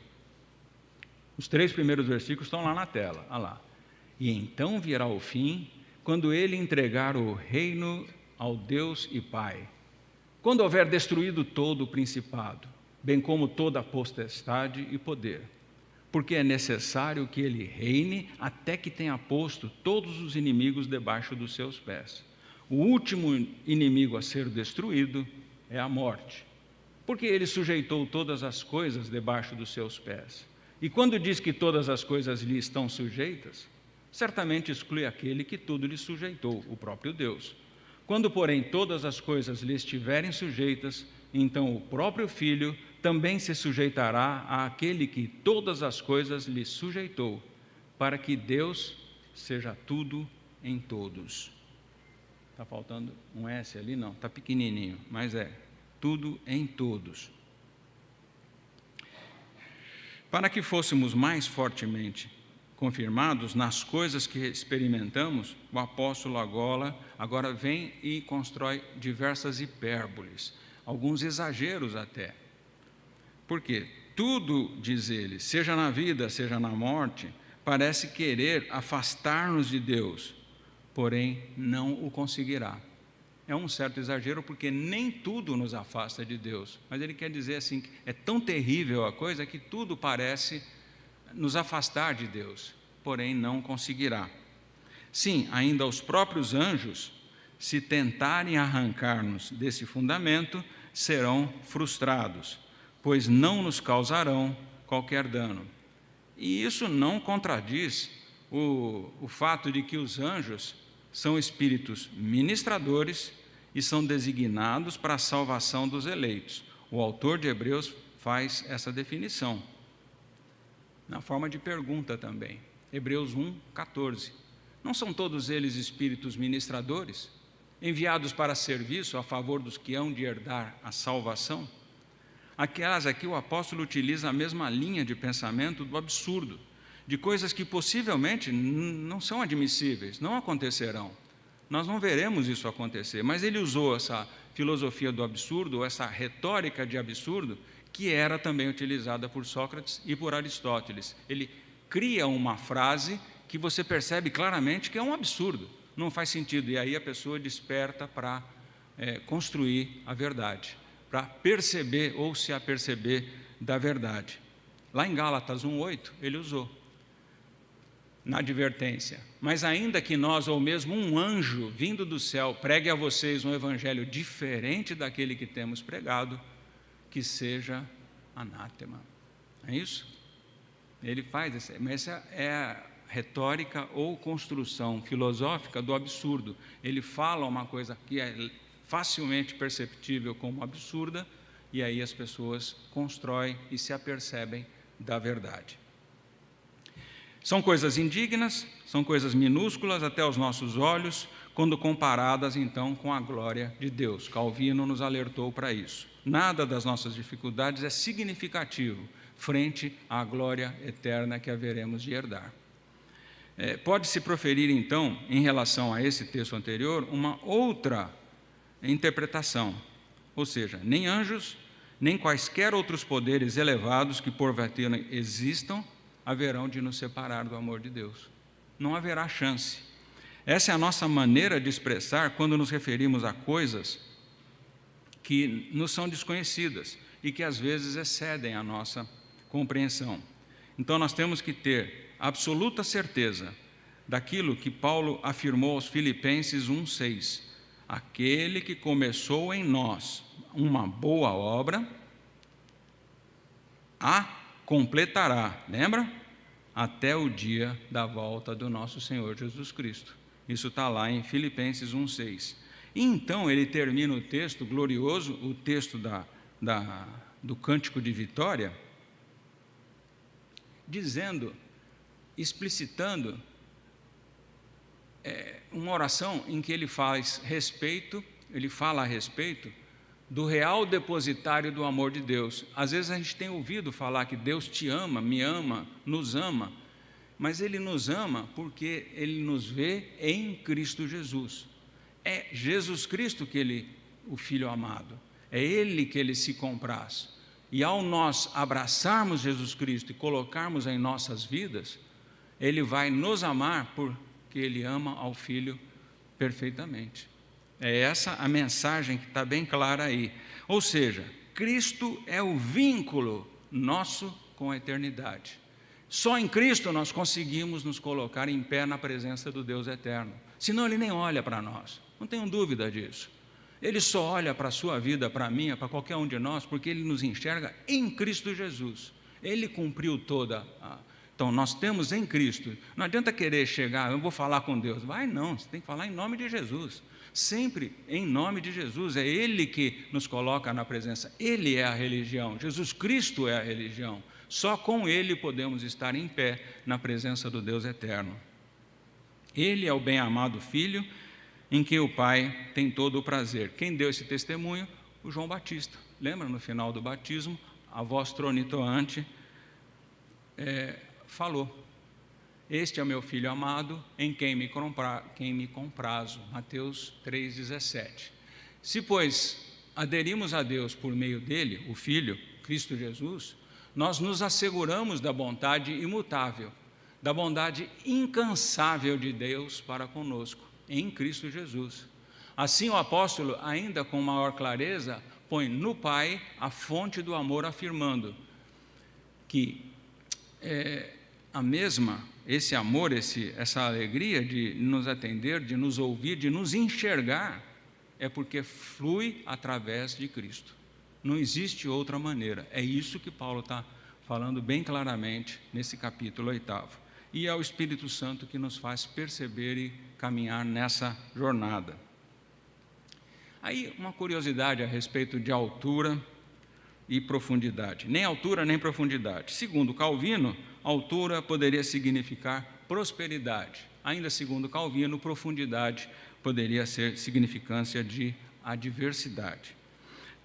Os 3 primeiros versículos estão lá na tela, olha lá. E então virá o fim, quando ele entregar o reino ao Deus e Pai, quando houver destruído todo o principado, bem como toda a potestade e poder, porque é necessário que ele reine até que tenha posto todos os inimigos debaixo dos seus pés. O último inimigo a ser destruído é a morte, porque ele sujeitou todas as coisas debaixo dos seus pés. E quando diz que todas as coisas lhe estão sujeitas, certamente exclui aquele que tudo lhe sujeitou, o próprio Deus. Quando, porém, todas as coisas lhe estiverem sujeitas, então o próprio Filho também se sujeitará àquele que todas as coisas lhe sujeitou, para que Deus seja tudo em todos. Está faltando um S ali? Não, está pequenininho, mas é tudo em todos. Para que fôssemos mais fortemente confirmados nas coisas que experimentamos, o apóstolo agora vem e constrói diversas hipérboles, alguns exageros até. Porque tudo, diz ele, seja na vida, seja na morte, parece querer afastar-nos de Deus, porém não o conseguirá. É um certo exagero, porque nem tudo nos afasta de Deus, mas ele quer dizer assim, que é tão terrível a coisa que tudo parece nos afastar de Deus, porém não conseguirá. Sim, ainda os próprios anjos, se tentarem arrancar-nos desse fundamento, serão frustrados, pois não nos causarão qualquer dano. E isso não contradiz o fato de que os anjos são espíritos ministradores e são designados para a salvação dos eleitos. O autor de Hebreus faz essa definição, na forma de pergunta também. Hebreus 1, 14. Não são todos eles espíritos ministradores, enviados para serviço a favor dos que hão de herdar a salvação? Aquelas aqui o apóstolo utiliza a mesma linha de pensamento do absurdo, de coisas que possivelmente não são admissíveis, não acontecerão. Nós não veremos isso acontecer, mas ele usou essa filosofia do absurdo, essa retórica de absurdo, que era também utilizada por Sócrates e por Aristóteles. Ele cria uma frase que você percebe claramente que é um absurdo, não faz sentido, e aí a pessoa desperta para construir a verdade, para perceber ou se aperceber da verdade. Lá em Gálatas 1:8, ele usou, na advertência: mas ainda que nós, ou mesmo um anjo vindo do céu, pregue a vocês um evangelho diferente daquele que temos pregado, que seja anátema. É isso? Ele faz isso, mas essa é a retórica ou construção filosófica do absurdo. Ele fala uma coisa que é facilmente perceptível como absurda, e aí as pessoas constroem e se apercebem da verdade. São coisas indignas, são coisas minúsculas até os nossos olhos, quando comparadas então com a glória de Deus. Calvino nos alertou para isso. Nada das nossas dificuldades é significativo frente à glória eterna que haveremos de herdar. Pode-se proferir então, em relação a esse texto anterior, uma outra interpretação, ou seja, nem anjos, nem quaisquer outros poderes elevados que porventura existam, haverão de nos separar do amor de Deus. Não haverá chance. Essa é a nossa maneira de expressar quando nos referimos a coisas que nos são desconhecidas e que às vezes excedem a nossa compreensão. Então nós temos que ter absoluta certeza daquilo que Paulo afirmou aos Filipenses 1:6. Aquele que começou em nós uma boa obra, a completará, lembra? Até o dia da volta do nosso Senhor Jesus Cristo. Isso está lá em Filipenses 1:6. E então ele termina o texto glorioso, o texto do Cântico de Vitória, dizendo, explicitando uma oração em que ele fala a respeito do real depositário do amor de Deus. Às vezes a gente tem ouvido falar que Deus te ama, me ama, nos ama, mas Ele nos ama porque Ele nos vê em Cristo Jesus. É Jesus Cristo o Filho amado, é Ele que Ele se compraz. E ao nós abraçarmos Jesus Cristo e colocarmos em nossas vidas, Ele vai nos amar porque Ele ama ao Filho perfeitamente. É essa a mensagem que está bem clara aí. Ou seja, Cristo é o vínculo nosso com a eternidade. Só em Cristo nós conseguimos nos colocar em pé na presença do Deus eterno. Senão Ele nem olha para nós, não tenho dúvida disso. Ele só olha para a sua vida, para a minha, para qualquer um de nós, porque Ele nos enxerga em Cristo Jesus. Ele cumpriu toda a... Então, nós temos em Cristo. Não adianta querer chegar, eu vou falar com Deus. Vai não, você tem que falar em nome de Jesus. Sempre em nome de Jesus. É Ele que nos coloca na presença. Ele é a religião. Jesus Cristo é a religião. Só com Ele podemos estar em pé na presença do Deus eterno. Ele é o bem-amado Filho, em que o Pai tem todo o prazer. Quem deu esse testemunho? O João Batista. Lembra, no final do batismo, a voz tronitoante falou: este é o meu Filho amado, em quem me comprazo. Mateus 3,17. Se, pois, aderimos a Deus por meio dele, o Filho, Cristo Jesus, nós nos asseguramos da bondade imutável, da bondade incansável de Deus para conosco, em Cristo Jesus. Assim o apóstolo, ainda com maior clareza, põe no Pai a fonte do amor, afirmando que esse amor, essa alegria de nos atender, de nos ouvir, de nos enxergar, é porque flui através de Cristo. Não existe outra maneira. É isso que Paulo está falando bem claramente nesse capítulo 8. E é o Espírito Santo que nos faz perceber e caminhar nessa jornada. Aí, uma curiosidade a respeito de altura e profundidade. Nem altura, nem profundidade. Segundo Calvino, altura poderia significar prosperidade. Ainda segundo Calvino, profundidade poderia ser significância de adversidade.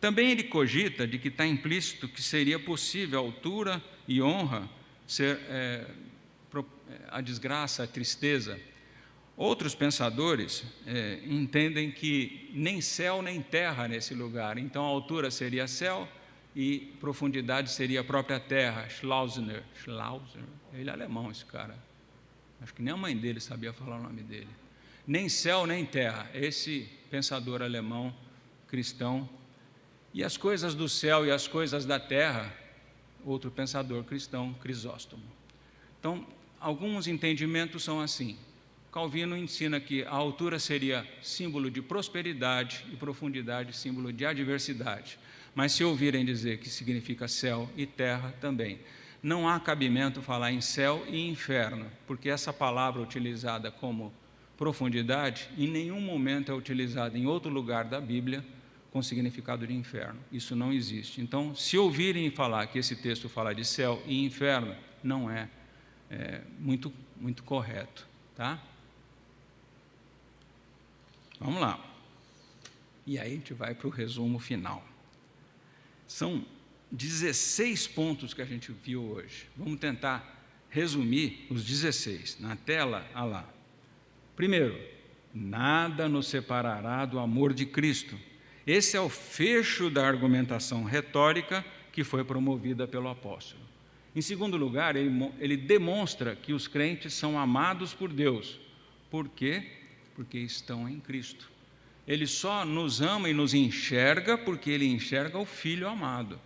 Também ele cogita de que está implícito que seria possível altura e honra ser a desgraça, a tristeza. Outros pensadores entendem que nem céu nem terra nesse lugar. Então a altura seria céu e profundidade seria a própria terra. Schlosser, ele é alemão, esse cara. Acho que nem a mãe dele sabia falar o nome dele. Nem céu nem terra, esse pensador alemão cristão. E as coisas do céu e as coisas da terra, outro pensador cristão, Crisóstomo. Então, alguns entendimentos são assim. Calvino ensina que a altura seria símbolo de prosperidade e profundidade símbolo de adversidade. Mas se ouvirem dizer que significa céu e terra também, não há cabimento falar em céu e inferno, porque essa palavra utilizada como profundidade, em nenhum momento é utilizada em outro lugar da Bíblia com significado de inferno. Isso não existe. Então, se ouvirem falar que esse texto fala de céu e inferno, não é muito correto, tá? Vamos lá. E aí a gente vai para o resumo final. São 16 pontos que a gente viu hoje. Vamos tentar resumir os 16. Na tela, olha lá. Primeiro, nada nos separará do amor de Cristo. Esse é o fecho da argumentação retórica que foi promovida pelo apóstolo. Em segundo lugar, ele demonstra que os crentes são amados por Deus. Por quê? Porque estão em Cristo. Ele só nos ama e nos enxerga porque Ele enxerga o Filho amado.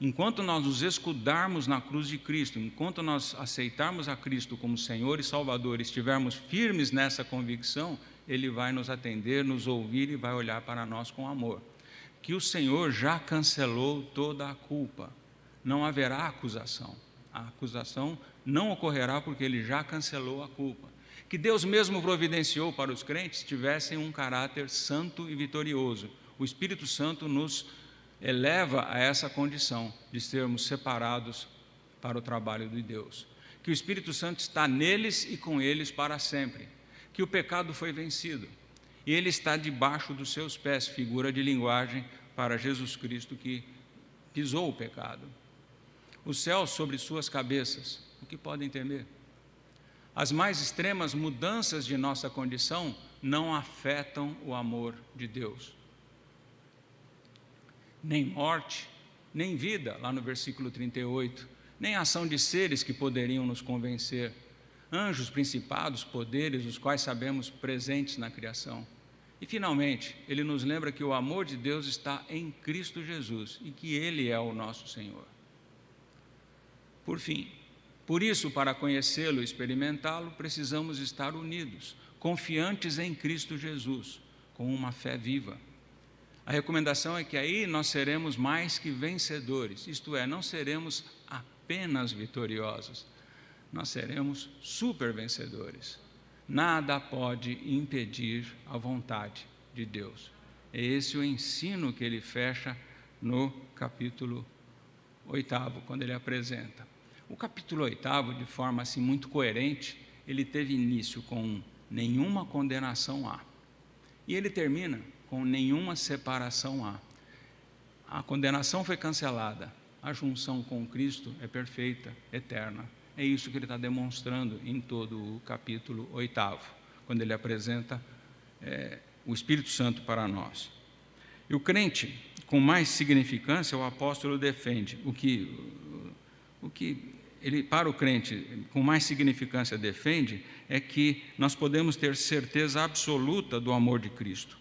Enquanto nós nos escudarmos na cruz de Cristo, enquanto nós aceitarmos a Cristo como Senhor e Salvador, estivermos firmes nessa convicção, Ele vai nos atender, nos ouvir e vai olhar para nós com amor. Que o Senhor já cancelou toda a culpa. Não haverá acusação. A acusação não ocorrerá porque Ele já cancelou a culpa. Que Deus mesmo providenciou para os crentes tivessem um caráter santo e vitorioso. O Espírito Santo nos eleva a essa condição de sermos separados para o trabalho de Deus. Que o Espírito Santo está neles e com eles para sempre. que o pecado foi vencido. E ele está debaixo dos seus pés, figura de linguagem para Jesus Cristo que pisou o pecado. Os céus sobre suas cabeças, o que podem temer? As mais extremas mudanças de nossa condição não afetam o amor de Deus. Nem morte, nem vida, lá no versículo 38, nem ação de seres que poderiam nos convencer, anjos, principados, poderes, os quais sabemos presentes na criação. E, finalmente, ele nos lembra que o amor de Deus está em Cristo Jesus e que Ele é o nosso Senhor. Por fim, por isso, para conhecê-lo e experimentá-lo, precisamos estar unidos, confiantes em Cristo Jesus, com uma fé viva. A recomendação é que aí nós seremos mais que vencedores, isto é, não seremos apenas vitoriosos, nós seremos super vencedores. Nada pode impedir a vontade de Deus. É esse o ensino que ele fecha no capítulo 8º, quando ele apresenta. O capítulo 8º, de forma assim muito coerente, ele teve início com nenhuma condenação há. E ele termina com nenhuma separação há. A condenação foi cancelada, a junção com Cristo é perfeita, eterna. É isso que ele está demonstrando em todo o capítulo 8º, quando ele apresenta o Espírito Santo para nós. E o crente, com mais significância, o apóstolo defende, o que ele, para o crente, com mais significância defende, é que nós podemos ter certeza absoluta do amor de Cristo.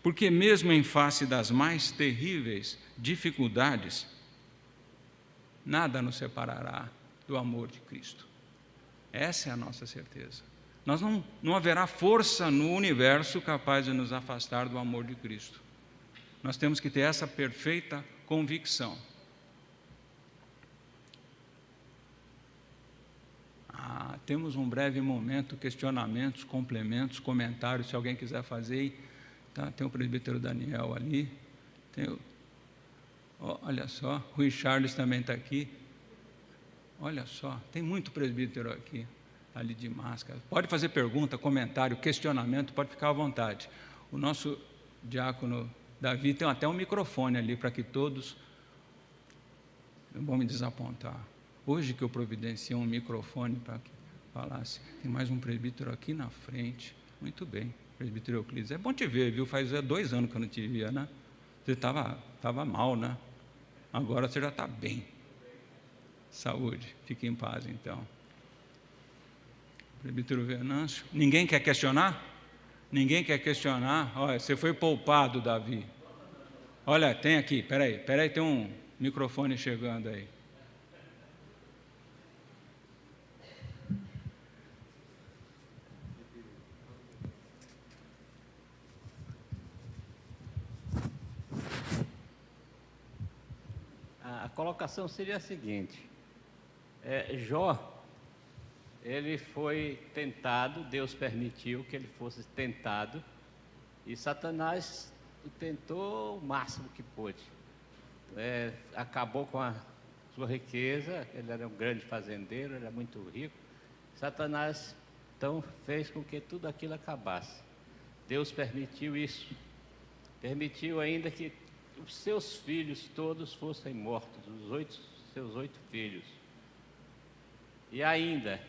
Porque mesmo em face das mais terríveis dificuldades, nada nos separará do amor de Cristo. Essa é a nossa certeza. Não haverá força no universo capaz de nos afastar do amor de Cristo. Nós temos que ter essa perfeita convicção. Temos um breve momento, questionamentos, complementos, comentários, se alguém quiser fazer. Tá? Tem o presbítero Daniel ali. Olha só, Rui Charles também está aqui. Olha só, tem muito presbítero aqui, ali de máscara. Pode fazer pergunta, comentário, questionamento, pode ficar à vontade. O nosso diácono Davi tem até um microfone ali para que todos... Não vão me desapontar. Hoje que eu providencio um microfone para que falasse. Tem mais um presbítero aqui na frente. Muito bem, presbítero Euclides. É bom te ver, viu? Faz 2 anos que eu não te via, né? Você estava mal, né? Agora você já está bem. Saúde, fique em paz, então. Presbítero Venâncio. Ninguém quer questionar? Ninguém quer questionar? Olha, você foi poupado, Davi. Olha, tem aqui, peraí, tem um microfone chegando aí. A colocação seria a seguinte: Jó, ele foi tentado, Deus permitiu que ele fosse tentado, e Satanás o tentou o máximo que pôde. Acabou com a sua riqueza, ele era um grande fazendeiro, era muito rico. Satanás, então, fez com que tudo aquilo acabasse. Deus permitiu isso. Permitiu ainda que os seus filhos todos fossem mortos, seus 8 filhos. E ainda,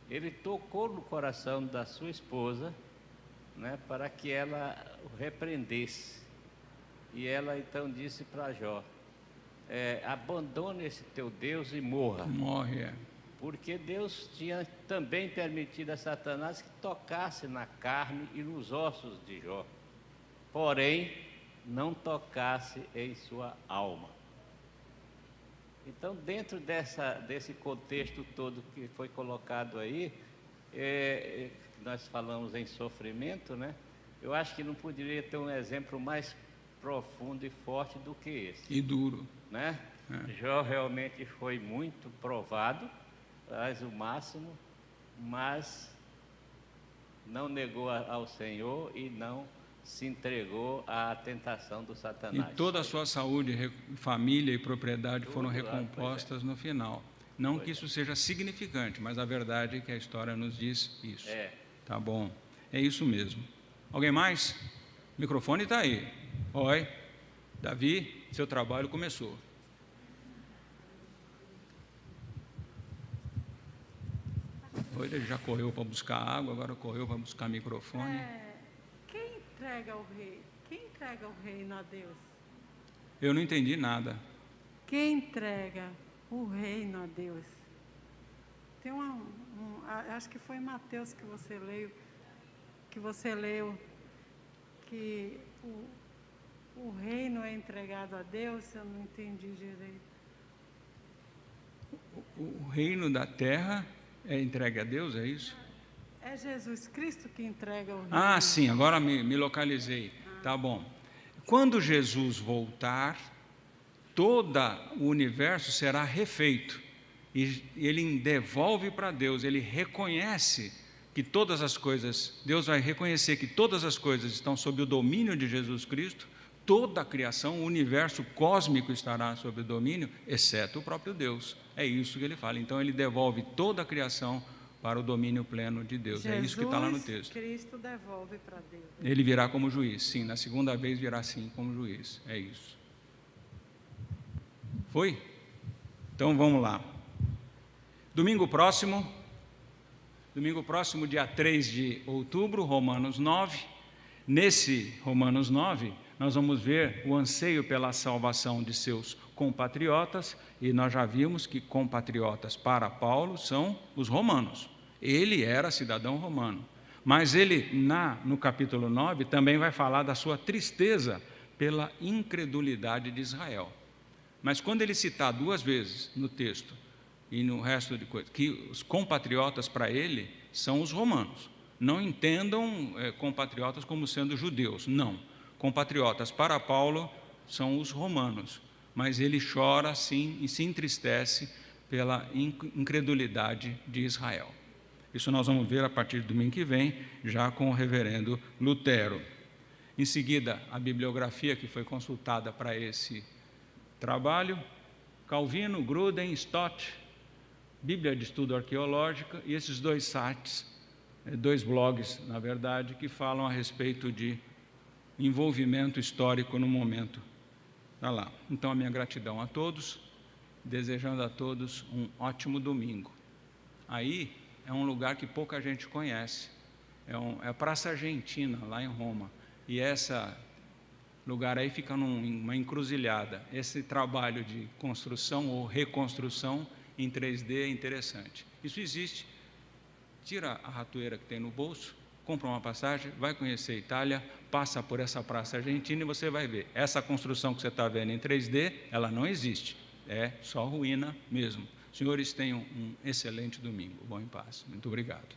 ele tocou no coração da sua esposa, né, para que ela o repreendesse. E ela então disse para Jó: abandone esse teu Deus e morra. Morre, Porque Deus tinha também permitido a Satanás que tocasse na carne e nos ossos de Jó, porém não tocasse em sua alma. Então, dentro desse contexto todo que foi colocado aí, nós falamos em sofrimento, né? Eu acho que não poderia ter um exemplo mais profundo e forte do que esse. E duro. Né? Jó realmente foi muito provado, faz o máximo, mas não negou ao Senhor e não se entregou à tentação do Satanás. E toda a sua saúde, família e propriedade foram recompostas no final. Não que isso seja significante, mas a verdade é que a história nos diz isso. Tá bom. É isso mesmo. Alguém mais? O microfone está aí. Oi, Davi, seu trabalho começou. Ele já correu para buscar água, agora correu para buscar microfone. Quem entrega o rei? Quem entrega o reino a Deus? Eu não entendi nada. Quem entrega o reino a Deus? Tem acho que foi em Mateus que você leu, que o reino é entregado a Deus. Eu não entendi direito. O reino da terra é entregue a Deus, é isso? É Jesus Cristo que entrega o reino. Ah, sim, agora me localizei. Tá bom. Quando Jesus voltar, todo o universo será refeito. E ele devolve para Deus, ele reconhece que todas as coisas, Deus vai reconhecer que todas as coisas estão sob o domínio de Jesus Cristo, toda a criação, o universo cósmico estará sob o domínio, exceto o próprio Deus. É isso que ele fala. Então ele devolve toda a criação para o domínio pleno de Deus. É isso que está lá no texto. Cristo devolve para Deus. Ele virá como juiz, sim, na segunda vez virá sim como juiz. É isso. Foi? Então vamos lá. Domingo próximo, dia 3 de outubro, Romanos 9. Nesse Romanos 9, nós vamos ver o anseio pela salvação de seus compatriotas, e nós já vimos que compatriotas para Paulo são os romanos. Ele era cidadão romano, mas ele, no capítulo 9, também vai falar da sua tristeza pela incredulidade de Israel. Mas quando ele citar duas vezes no texto, e no resto de coisas, que os compatriotas para ele são os romanos. Não entendam compatriotas como sendo judeus, não. Compatriotas para Paulo são os romanos, mas ele chora sim e se entristece pela incredulidade de Israel. Isso nós vamos ver a partir do domingo que vem, já com o reverendo Lutero. Em seguida, a bibliografia que foi consultada para esse trabalho: Calvino, Gruden, Stott, Bíblia de Estudo Arqueológico, e esses dois sites, dois blogs, na verdade, que falam a respeito de envolvimento histórico no momento. Está lá. Então, a minha gratidão a todos, desejando a todos um ótimo domingo. Aí é um lugar que pouca gente conhece, é a Praça Argentina, lá em Roma, e esse lugar aí fica numa encruzilhada. Esse trabalho de construção ou reconstrução em 3D é interessante. Isso existe. Tira a ratoeira que tem no bolso, compra uma passagem, vai conhecer a Itália, passa por essa Praça Argentina e você vai ver. Essa construção que você está vendo em 3D, ela não existe. É só ruína mesmo. Senhores, tenham um excelente domingo. Bom em paz. Muito obrigado.